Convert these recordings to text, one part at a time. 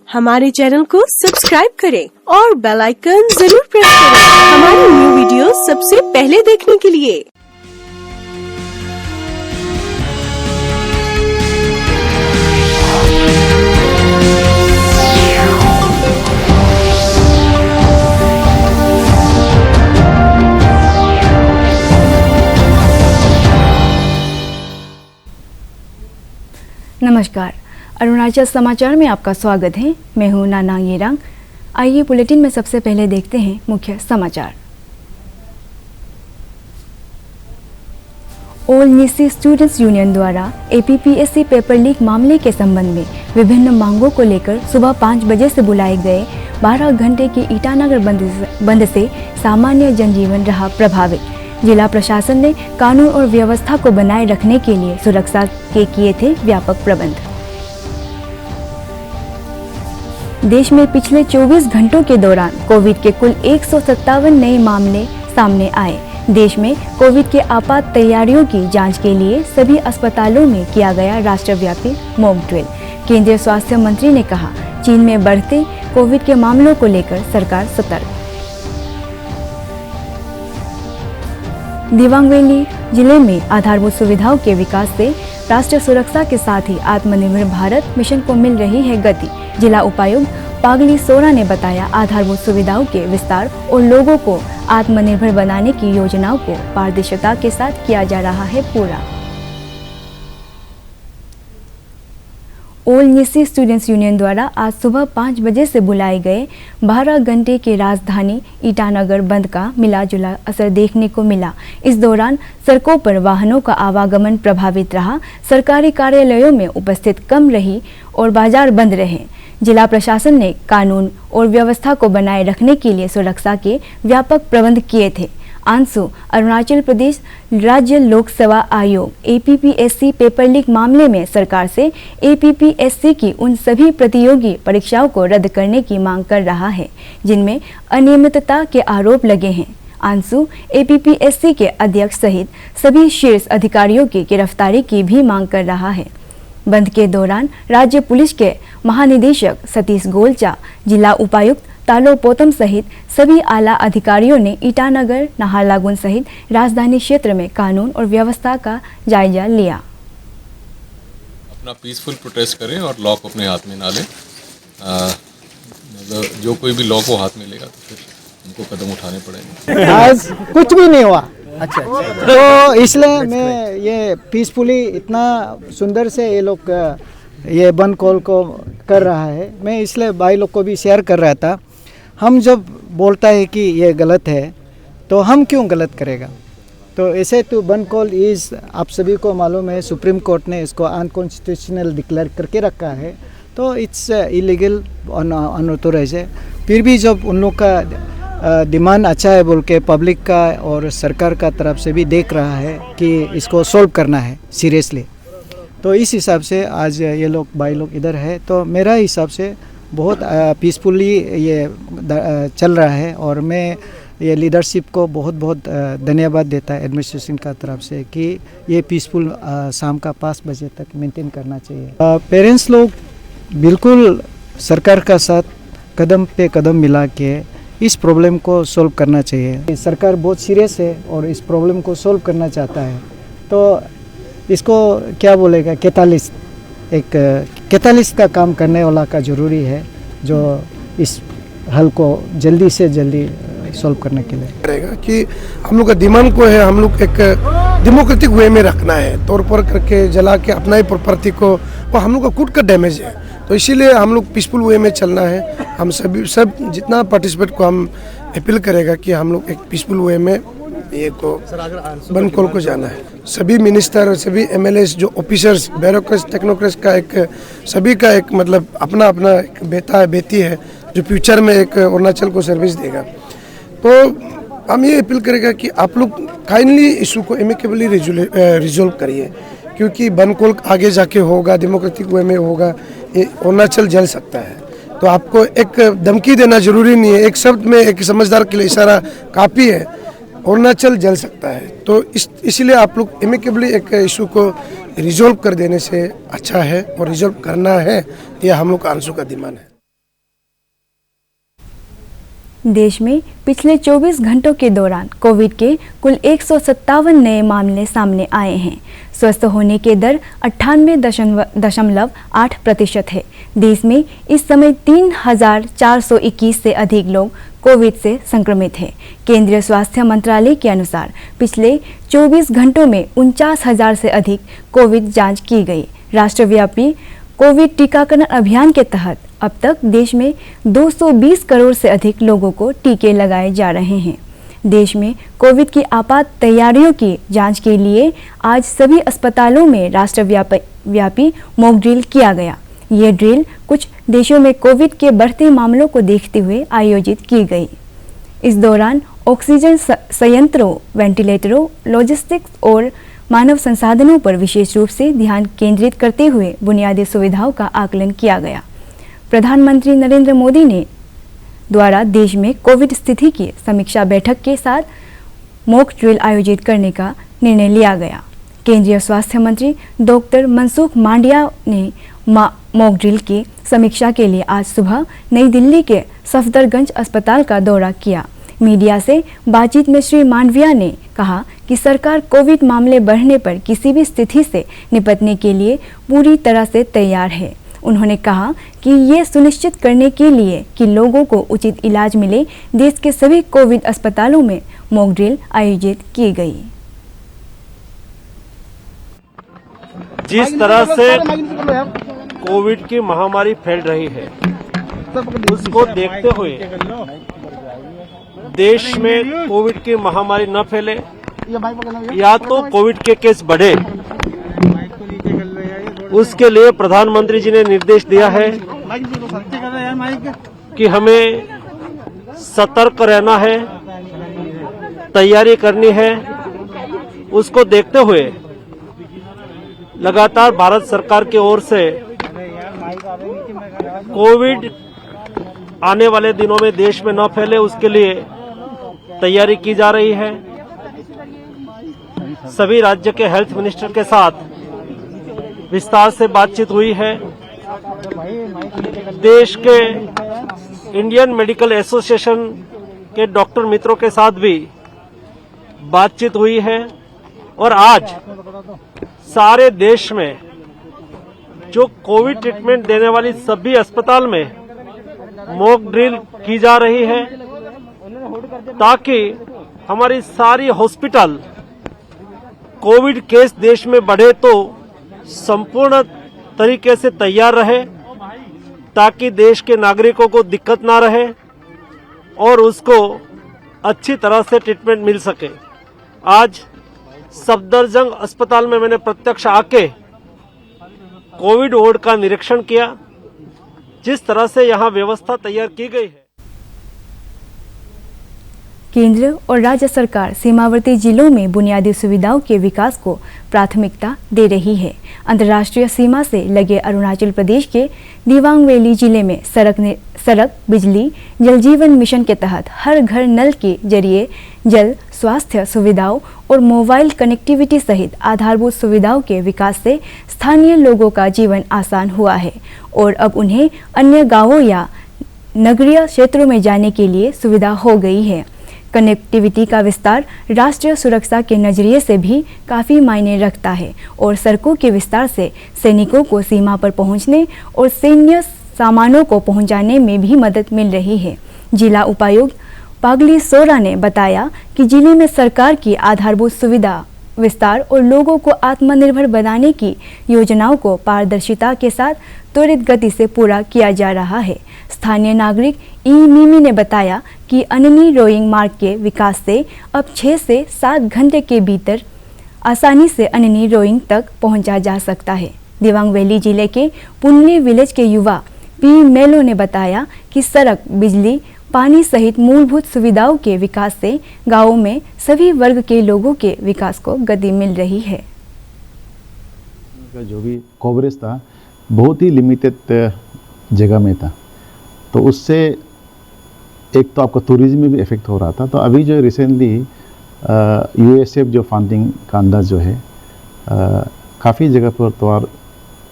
हमारे चैनल को सब्सक्राइब करें और बेल आइकन जरूर प्रेस करें हमारी न्यू वीडियो सबसे पहले देखने के लिए। नमस्कार, अरुणाचल समाचार में आपका स्वागत है। मैं हूं नानांग येरांग। आइए बुलेटिन में सबसे पहले देखते हैं मुख्य समाचार। ऑल न्यीसी स्टूडेंट्स यूनियन द्वारा APPSC पेपर लीक मामले के संबंध में विभिन्न मांगों को लेकर सुबह 5 बजे से बुलाए गए 12 घंटे के ईटानगर बंद से सामान्य जनजीवन रहा प्रभावित। जिला प्रशासन ने कानून और व्यवस्था को बनाए रखने के लिए सुरक्षा के किए थे व्यापक प्रबंध। देश में पिछले 24 घंटों के दौरान कोविड के कुल 157 नए मामले सामने आए। देश में कोविड के आपात तैयारियों की जांच के लिए सभी अस्पतालों में किया गया राष्ट्रव्यापी मॉक ड्रिल। केंद्रीय स्वास्थ्य मंत्री ने कहा, चीन में बढ़ते कोविड के मामलों को लेकर सरकार सतर्क। दिबांग वैली जिले में आधारभूत सुविधाओं के विकास से राष्ट्रीय सुरक्षा के साथ ही आत्मनिर्भर भारत मिशन को मिल रही है गति। जिला उपायुक्त पागली सोरा ने बताया, आधारभूत सुविधाओं के विस्तार और लोगों को आत्मनिर्भर बनाने की योजनाओं को पारदर्शिता के साथ किया जा रहा है पूरा। ऑल न्यीसी स्टूडेंट्स यूनियन द्वारा आज सुबह 5 बजे से बुलाए गए 12 घंटे के राजधानी ईटानगर बंद का मिला जुला असर देखने को मिला। इस दौरान सड़कों पर वाहनों का आवागमन प्रभावित रहा, सरकारी कार्यालयों में उपस्थित कम रही और बाजार बंद रहे। जिला प्रशासन ने कानून और व्यवस्था को बनाए रखने के लिए सुरक्षा के व्यापक प्रबंध किए थे। आंसू अरुणाचल प्रदेश राज्य लोक सेवा आयोग APPSC पेपर लीक मामले में सरकार से APPSC की उन सभी प्रतियोगी परीक्षाओं को रद्द करने की मांग कर रहा है जिनमें अनियमितता के आरोप लगे हैं। आंसू APPSC के अध्यक्ष सहित सभी शीर्ष अधिकारियों की गिरफ्तारी की भी मांग कर रहा है। बंद के दौरान राज्य पुलिस के महानिदेशक सतीश गोलचा, जिला उपायुक्त तालो पोतम सहित सभी आला अधिकारियों ने ईटानगर, नाहरलगुन सहित राजधानी क्षेत्र में कानून और व्यवस्था का जायजा लिया। अपना पीसफुल प्रोटेस्ट करें और लॉ को अपने हाथ में ना लें। मतलब जो कोई भी लॉ को हाथ में लेगा तो फिर उनको कदम उठाने पड़ेंगे। आज कुछ भी नहीं हुआ। अच्छा। तो इसलिए मैं ये पीसफुली इतना सुंदर से ये लोग ये बंद कॉल को कर रहा है, मैं इसलिए भाई लोग को भी शेयर कर रहा था। हम जब बोलता है कि ये गलत है तो हम क्यों गलत करेगा। तो ऐसे तो बंद कॉल इज़ आप सभी को मालूम है, सुप्रीम कोर्ट ने इसको अनकॉन्स्टिट्यूशनल डिक्लेयर करके रखा है, तो इट्स इलीगल अनऑथोराइज है। फिर भी जब उन लोग का डिमांड अच्छा है बोल के पब्लिक का और सरकार का तरफ से भी देख रहा है कि इसको सॉल्व करना है सीरियसली, तो इस हिसाब से आज ये लोग भाई लोग इधर है। तो मेरा हिसाब से बहुत पीसफुली ये चल रहा है और मैं ये लीडरशिप को बहुत बहुत धन्यवाद देता है एडमिनिस्ट्रेशन का तरफ से कि ये पीसफुल शाम का 5 बजे तक मेंटेन करना चाहिए। पेरेंट्स लोग बिल्कुल सरकार का साथ कदम पे कदम मिला के इस प्रॉब्लम को सॉल्व करना चाहिए। सरकार बहुत सीरियस है और इस प्रॉब्लम को सॉल्व करना चाहता है, तो इसको क्या बोलेगा, कैटालिस्ट का काम करने वाला का ज़रूरी है जो इस हल को जल्दी से जल्दी सॉल्व करने के लिए करेगा कि हम लोग का डिमांड को है, हम लोग एक डेमोक्रेटिक वे में रखना है, तौर पर करके जला के अपना ही प्रॉपर्टी को, वो हम लोग का खुद का डैमेज है। तो इसीलिए हम लोग पीसफुल वे में चलना है। हम सभी सब जितना पार्टिसिपेट को हम अपील करेगा कि हम लोग एक पीसफुल वे में ये को बंद कॉल को जाना है। सभी मिनिस्टर, सभी MLAs, जो ऑफिसर्स, ब्यूरोक्रेट्स, टेक्नोक्रेट्स का एक सभी का एक मतलब अपना अपना एक बेटा है, बेटी है जो फ्यूचर में एक अरुणाचल को सर्विस देगा। तो हम ये अपील करेगा कि आप लोग काइंडली इशू को एमिकेबली रिजोल्व करिए, क्योंकि बंद कॉल आगे जाके होगा, डेमोक्रेटिक वे में होगा, ये अरुणाचल जल सकता है। तो आपको एक धमकी देना जरूरी नहीं है, एक शब्द में एक समझदार के लिए इशारा काफ़ी है, अरुणाचल जल सकता है। तो इसीलिए आप लोग एमिकेबली एक इशू को रिजोल्व कर देने से अच्छा है और रिजोल्व करना है, यह हम लोग का आंसू का डिमांड है। देश में पिछले 24 घंटों के दौरान कोविड के कुल 157 नए मामले सामने आए हैं। स्वस्थ होने के दर 98.8% है। देश में इस समय 3,421 से अधिक लोग कोविड से संक्रमित हैं। केंद्रीय स्वास्थ्य मंत्रालय के अनुसार पिछले 24 घंटों में 49,000 से अधिक कोविड जांच की गई। राष्ट्रव्यापी कोविड टीकाकरण अभियान के तहत अब तक देश में 220 करोड़ से अधिक लोगों को टीके लगाए जा रहे हैं। देश में कोविड की आपात तैयारियों की जांच के लिए आज सभी अस्पतालों में राष्ट्रव्यापी मॉक ड्रिल किया गया। ये ड्रिल कुछ देशों में कोविड के बढ़ते मामलों को देखते हुए आयोजित की गई। इस दौरान ऑक्सीजन संयंत्रों, वेंटिलेटरों, लॉजिस्टिक्स और मानव संसाधनों पर विशेष रूप से ध्यान केंद्रित करते हुए बुनियादी सुविधाओं का आकलन किया गया। प्रधानमंत्री नरेंद्र मोदी ने द्वारा देश में कोविड स्थिति की समीक्षा बैठक के साथ मॉक ड्रिल आयोजित करने का निर्णय लिया गया। केंद्रीय स्वास्थ्य मंत्री डॉक्टर मनसुख मांडविया ने मॉक ड्रिल की समीक्षा के लिए आज सुबह नई दिल्ली के सफदरगंज अस्पताल का दौरा किया। मीडिया से बातचीत में श्री मांडविया ने कहा कि सरकार कोविड मामले बढ़ने पर किसी भी स्थिति से निपटने के लिए पूरी तरह से तैयार है। उन्होंने कहा कि ये सुनिश्चित करने के लिए कि लोगों को उचित इलाज मिले, देश के सभी कोविड अस्पतालों में मॉक ड्रिल आयोजित की गई। जिस तरह से कोविड की महामारी फैल रही है, उसको देखते हुए देश में कोविड की महामारी न फैले या तो कोविड के केस बढ़े, उसके लिए प्रधानमंत्री जी ने निर्देश दिया है कि हमें सतर्क रहना है, तैयारी करनी है। उसको देखते हुए लगातार भारत सरकार की ओर से कोविड आने वाले दिनों में देश में न फैले, उसके लिए तैयारी की जा रही है। सभी राज्य के हेल्थ मिनिस्टर के साथ विस्तार से बातचीत हुई है। देश के इंडियन मेडिकल एसोसिएशन के डॉक्टर मित्रों के साथ भी बातचीत हुई है और आज सारे देश में जो कोविड ट्रीटमेंट देने वाली सभी अस्पताल में मॉक ड्रिल की जा रही है ताकि हमारी सारी हॉस्पिटल कोविड केस देश में बढ़े तो संपूर्ण तरीके से तैयार रहे, ताकि देश के नागरिकों को दिक्कत ना रहे और उसको अच्छी तरह से ट्रीटमेंट मिल सके। आज सफदरजंग अस्पताल में मैंने प्रत्यक्ष आके कोविड वार्ड का निरीक्षण किया। जिस तरह से यहाँ व्यवस्था तैयार की गई है, केंद्र और राज्य सरकार सीमावर्ती जिलों में बुनियादी सुविधाओं के विकास को प्राथमिकता दे रही है। अंतर्राष्ट्रीय सीमा से लगे अरुणाचल प्रदेश के दिबांग वैली जिले में सड़क, बिजली, जल जीवन मिशन के तहत हर घर नल के जरिए जल, स्वास्थ्य सुविधाओं और मोबाइल कनेक्टिविटी सहित आधारभूत सुविधाओं के विकास से स्थानीय लोगों का जीवन आसान हुआ है और अब उन्हें अन्य गांवों या नगरीय क्षेत्रों में जाने के लिए सुविधा हो गई है। कनेक्टिविटी का विस्तार राष्ट्रीय सुरक्षा के नजरिए से भी काफ़ी मायने रखता है और सड़कों के विस्तार से सैनिकों को सीमा पर पहुंचने और सैन्य सामानों को पहुंचाने में भी मदद मिल रही है। जिला उपायुक्त पागली सोरा ने बताया कि जिले में सरकार की आधारभूत सुविधा विस्तार और लोगों को आत्मनिर्भर बनाने की योजनाओं को पारदर्शिता के साथ त्वरित गति से पूरा किया जा रहा है। स्थानीय नागरिक ई मिमी ने बताया कि अननी रोइंग मार्ग के विकास से अब 6 से 7 घंटे के भीतर आसानी से अननी रोइंग तक पहुंचा जा सकता है। दिबांग वैली जिले के पुनली विलेज के युवा पी मेलो ने बताया कि सड़क, बिजली, पानी सहित मूलभूत सुविधाओं के विकास से गांवों में सभी वर्ग के लोगों के विकास को गति मिल रही है। जो भी कवरेज था बहुत ही लिमिटेड जगह में था, तो उससे एक तो आपका टूरिज्म में भी इफेक्ट हो रहा था। तो अभी जो रिसेंटली यूएसएफ जो फंडिंग का अंदाज जो है काफ़ी जगह पर टावर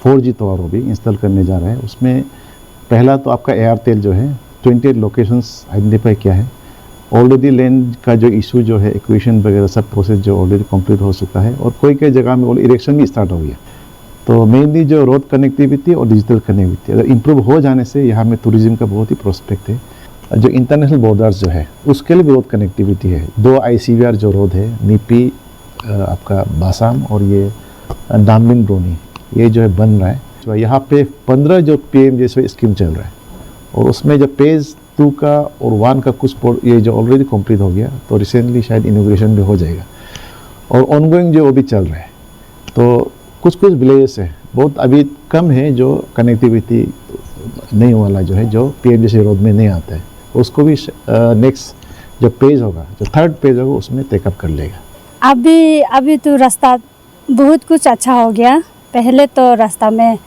4G टावर भी इंस्टॉल करने जा रहा है। उसमें पहला तो आपका एयरटेल जो है 28 लोकेशंस आइडेंटिफाई किया है। ऑलरेडी लैंड का जो इशू जो है एक्वेशन वगैरह सब प्रोसेस जो ऑलरेडी कंप्लीट हो चुका है और कोई जगह में इरेक्शन भी स्टार्ट हो गया। तो मेनली जो रोड कनेक्टिविटी और डिजिटल कनेक्टिविटी अगर इम्प्रूव हो जाने से यहाँ में टूरिज्म का बहुत ही प्रोस्पेक्ट है। जो इंटरनेशनल बॉर्डर्स जो है उसके लिए भी रोड कनेक्टिविटी है। 2 ICVR जो रोड है नीपी आपका बासाम और ये डामबिन ब्रोनी ये जो है बन रहा है। तो यहाँ पे 15 जो PMJSY स्कीम चल रहा है और उसमें जो फेज 2 का और 1 का कुछ ये जो ऑलरेडी कंप्लीट हो गया तो रिसेंटली शायद इनॉग्रेशन भी हो जाएगा और ऑनगोइंग जो वो भी चल रहा है। तो कुछ विलेजेस है बहुत अभी कम है जो कनेक्टिविटी नहीं वाला जो है जो PMJSY रोड में नहीं आता है उसको भी नेक्स्ट जो पेज होगा जो 3rd पेज होगा उसमें टेकअप कर लेगा। अभी तो रास्ता बहुत कुछ अच्छा हो गया। पहले तो रास्ता में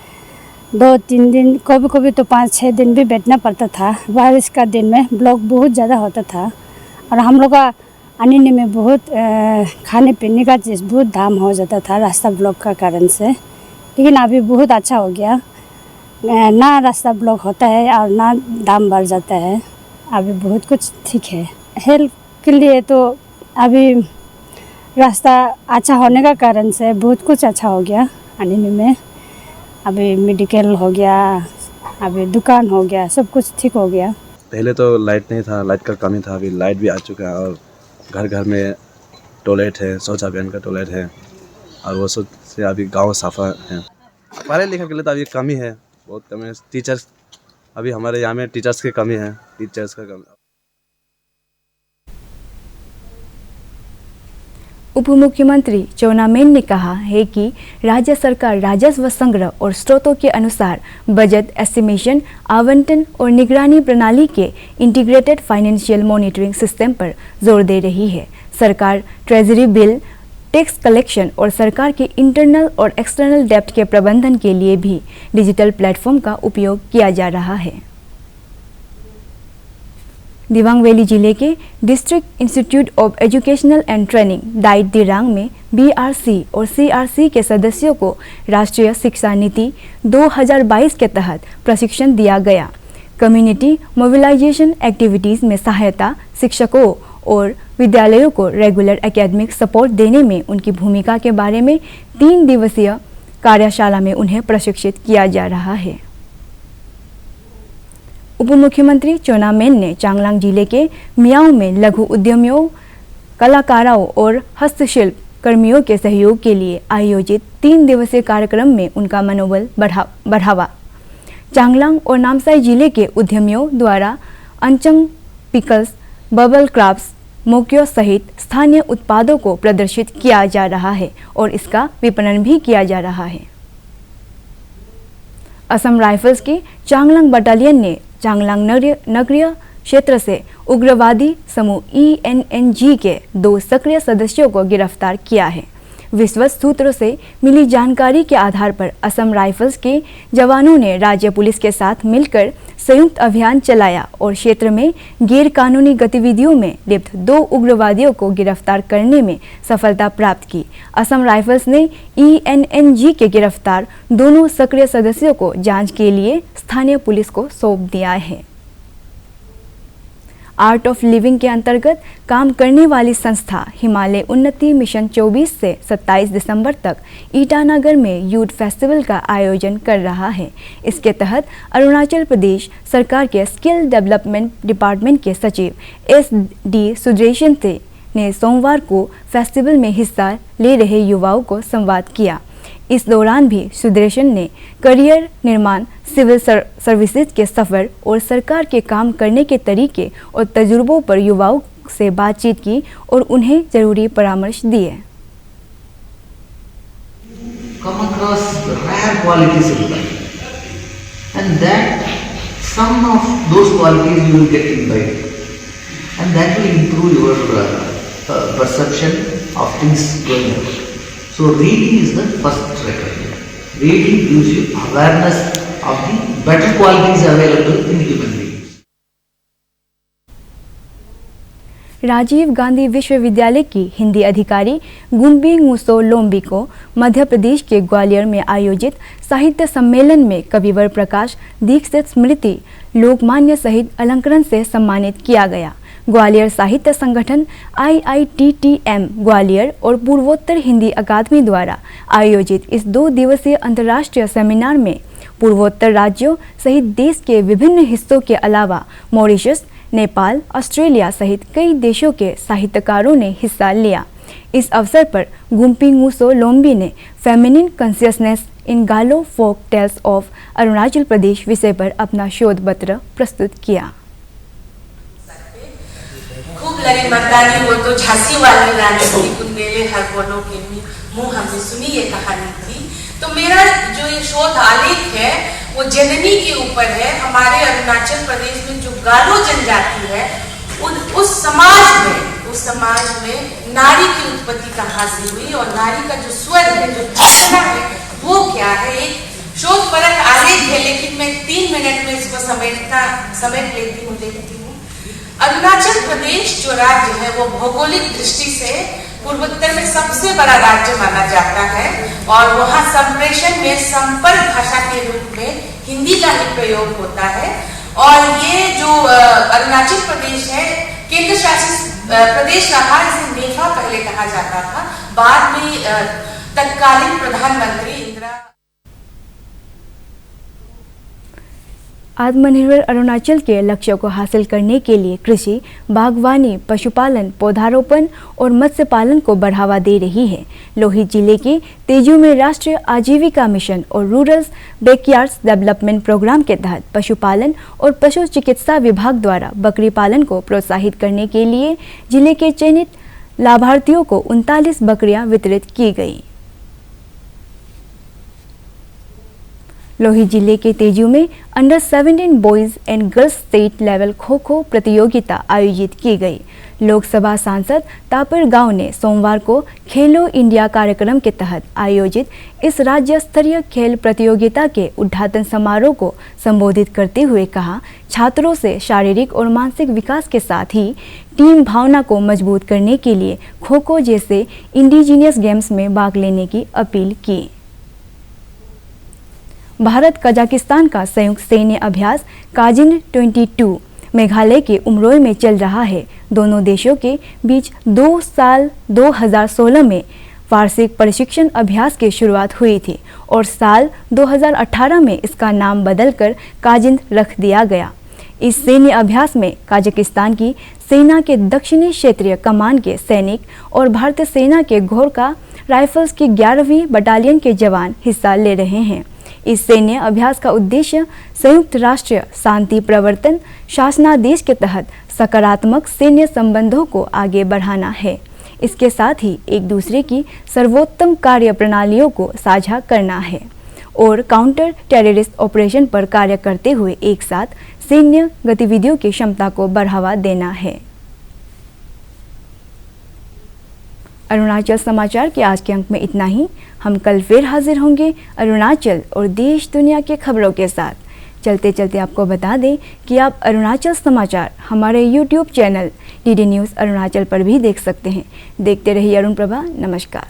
2-3 दिन कभी तो 5-6 दिन भी बैठना पड़ता था। बारिश का दिन में ब्लॉक बहुत ज़्यादा होता था और हम लोग का आने में बहुत खाने पीने का चीज़ बहुत दाम हो जाता था रास्ता ब्लॉक का कारण से। लेकिन अभी बहुत अच्छा हो गया, ना रास्ता ब्लॉक होता है और ना दाम बढ़ जाता है। अभी बहुत कुछ ठीक है। हेल्थ के लिए तो अभी रास्ता अच्छा होने का कारण से बहुत कुछ अच्छा हो गया आने में। अभी मेडिकल हो गया, अभी दुकान हो गया, सब कुछ ठीक हो गया। पहले तो लाइट नहीं था, लाइट का कमी था, अभी लाइट भी आ चुका है और घर घर में टॉयलेट है, शौचालय का टॉयलेट है और वो सब से अभी गांव साफा है। पढ़े लिखे के लिए तो अभी कमी है, बहुत कमी है। टीचर्स अभी हमारे यहाँ में टीचर्स की कमी है, टीचर्स का कमी। उप मुख्यमंत्री चौना मेन ने कहा है कि राज्य सरकार राजस्व संग्रह और स्रोतों के अनुसार बजट एस्टिमेशन, आवंटन और निगरानी प्रणाली के इंटीग्रेटेड फाइनेंशियल मॉनिटरिंग सिस्टम पर जोर दे रही है। सरकार ट्रेजरी बिल, टैक्स कलेक्शन और सरकार के इंटरनल और एक्सटर्नल डेब्ट के प्रबंधन के लिए भी डिजिटल प्लेटफॉर्म का उपयोग किया जा रहा है। दिबांग वैली जिले के district institute of educational and training diet Dirang में BRC और CRC के सदस्यों को राष्ट्रीय शिक्षा नीति 2022 के तहत प्रशिक्षण दिया गया। कम्युनिटी मोबिलाइजेशन एक्टिविटीज़ में सहायता, शिक्षकों और विद्यालयों को रेगुलर एकेडमिक सपोर्ट देने में उनकी भूमिका के बारे में 3 दिवसीय कार्यशाला में उन्हें प्रशिक्षित किया जा रहा है। उप मुख्यमंत्री चौना मेन ने चांगलांग जिले के मियाओं में लघु उद्यमियों, कलाकारों और हस्तशिल्प कर्मियों के सहयोग के लिए आयोजित 3 दिवसीय कार्यक्रम में उनका मनोबल बढ़ावा। चांगलांग और नामसाई जिले के उद्यमियों द्वारा अंचंग पिकल्स, बबल क्राफ्ट्स, मोक्यो सहित स्थानीय उत्पादों को प्रदर्शित किया जा रहा है और इसका विपणन भी किया जा रहा है। असम राइफल्स की चांगलांग बटालियन ने चांगलांग नगरीय क्षेत्र से उग्रवादी समूह ENNG के 2 सक्रिय सदस्यों को गिरफ्तार किया है। विश्वस्त सूत्रों से मिली जानकारी के आधार पर असम राइफल्स के जवानों ने राज्य पुलिस के साथ मिलकर संयुक्त अभियान चलाया और क्षेत्र में गैर कानूनी गतिविधियों में लिप्त 2 उग्रवादियों को गिरफ्तार करने में सफलता प्राप्त की। असम राइफल्स ने ENNG के गिरफ्तार दोनों सक्रिय सदस्यों को जांच के लिए स्थानीय पुलिस को सौंप दिया है। आर्ट ऑफ लिविंग के अंतर्गत काम करने वाली संस्था हिमालय उन्नति मिशन 24 से 27 दिसंबर तक ईटानगर में यूथ फेस्टिवल का आयोजन कर रहा है। इसके तहत अरुणाचल प्रदेश सरकार के स्किल डेवलपमेंट डिपार्टमेंट के सचिव SD सुदर्शन ने सोमवार को फेस्टिवल में हिस्सा ले रहे युवाओं को संवाद किया। इस दौरान भी सुदर्शन ने करियर निर्माण, सिविल सर्विसेज के सफर और सरकार के काम करने के तरीके और तजुर्बों पर युवाओं से बातचीत की और उन्हें जरूरी परामर्श दिए। Come across rare qualities in life, and that some of those qualities you will get in life, and that will improve your perception of things going on. So reading is the first recommendation. Reading gives you awareness of the better qualities available in human beings. Rajiv Gandhi विश्वविद्यालय की हिंदी अधिकारी गुम्बिंग मुसो लोम्बी को मध्य प्रदेश के ग्वालियर में आयोजित साहित्य सम्मेलन में कविवर प्रकाश दीक्षित स्मृति लोकमान्य सहित अलंकरण से सम्मानित किया गया। ग्वालियर साहित्य संगठन IITTM ग्वालियर और पूर्वोत्तर हिंदी अकादमी द्वारा आयोजित इस 2 दिवसीय अंतर्राष्ट्रीय सेमिनार में पूर्वोत्तर राज्यों सहित देश के विभिन्न हिस्सों के अलावा मॉरिशस, नेपाल, ऑस्ट्रेलिया सहित कई देशों के साहित्यकारों ने हिस्सा लिया। इस अवसर पर गुम्पिंग मुसो लोम्बी ने फेमिनिन कॉन्शियसनेस इन गालो folk tales of Arunachal Pradesh विषय पर अपना शोध पत्र प्रस्तुत किया। खूब लड़ी मर्दानी वो तो झांसी वाली रानी की बुंदेले हर कोनों के मुंह हमने सुनी ये कहानी थी। तो मेरा जो ये शोध आलेख है वो जननी के ऊपर है। हमारे अरुणाचल प्रदेश में जो गारो जनजाति है उस समाज में नारी की उत्पत्ति कहाँ से हुई और नारी का जो स्वर है, जो भावना है, वो क्या है। एक शोध परक आलेख है, लेकिन मैं 3 मिनट में इसको समेट लेती हूँ। देखती हूँ अरुणाचल प्रदेश जो राज्य है वो भौगोलिक दृष्टि से पूर्वोत्तर में सबसे बड़ा राज्य माना जाता है और वहाँ संप्रेषण में संपर्क भाषा के रूप में हिंदी का ही प्रयोग होता है। और ये जो अरुणाचल प्रदेश है केंद्र शासित प्रदेश रहा, इसे नेफा पहले कहा जाता था। बाद में तत्कालीन प्रधानमंत्री इंदिरा आत्मनिर्भर अरुणाचल के लक्ष्यों को हासिल करने के लिए कृषि, बागवानी, पशुपालन, पौधारोपण और मत्स्य पालन को बढ़ावा दे रही है। लोहित जिले के तेजू में राष्ट्रीय आजीविका मिशन और रूरल बैकयार्ड्स डेवलपमेंट प्रोग्राम के तहत पशुपालन और पशु चिकित्सा विभाग द्वारा बकरी पालन को प्रोत्साहित करने के लिए जिले के चयनित लाभार्थियों को 39 बकरियां वितरित की गई। लोहित जिले के तेजू में under 17 boys and girls state level खो-खो प्रतियोगिता आयोजित की गई। लोकसभा सांसद तापर गांव ने सोमवार को खेलो इंडिया कार्यक्रम के तहत आयोजित इस राज्य स्तरीय खेल प्रतियोगिता के उद्घाटन समारोह को संबोधित करते हुए कहा, छात्रों से शारीरिक और मानसिक विकास के साथ ही टीम भावना को मजबूत करने के लिए खो-खो जैसे इंडिजिनियस गेम्स में भाग लेने की अपील की। भारत कजाकिस्तान का संयुक्त सैन्य अभ्यास काजिन 22 मेघालय के उमरोई में चल रहा है। दोनों देशों के बीच 2 साल 2016 में वार्षिक प्रशिक्षण अभ्यास की शुरुआत हुई थी और साल 2018 में इसका नाम बदलकर काजिन रख दिया गया। इस सैन्य अभ्यास में कजाकिस्तान की सेना के दक्षिणी क्षेत्रीय कमान के सैनिक और भारतीय सेना के गोरखा राइफल्स की 11वीं बटालियन के जवान हिस्सा ले रहे हैं। इस सैन्य अभ्यास का उद्देश्य संयुक्त राष्ट्र शांति प्रवर्तन शासनादेश के तहत सकारात्मक सैन्य संबंधों को आगे बढ़ाना है। इसके साथ ही एक दूसरे की सर्वोत्तम कार्य प्रणालियों को साझा करना है और काउंटर टेररिस्ट ऑपरेशन पर कार्य करते हुए एक साथ सैन्य गतिविधियों की क्षमता को बढ़ावा देना है। अरुणाचल समाचार के आज के अंक में इतना ही। हम कल फिर हाजिर होंगे अरुणाचल और देश दुनिया के खबरों के साथ। चलते चलते आपको बता दें कि आप अरुणाचल समाचार हमारे YouTube channel DD news Arunachal पर भी देख सकते हैं। देखते रहिए अरुण प्रभा। नमस्कार।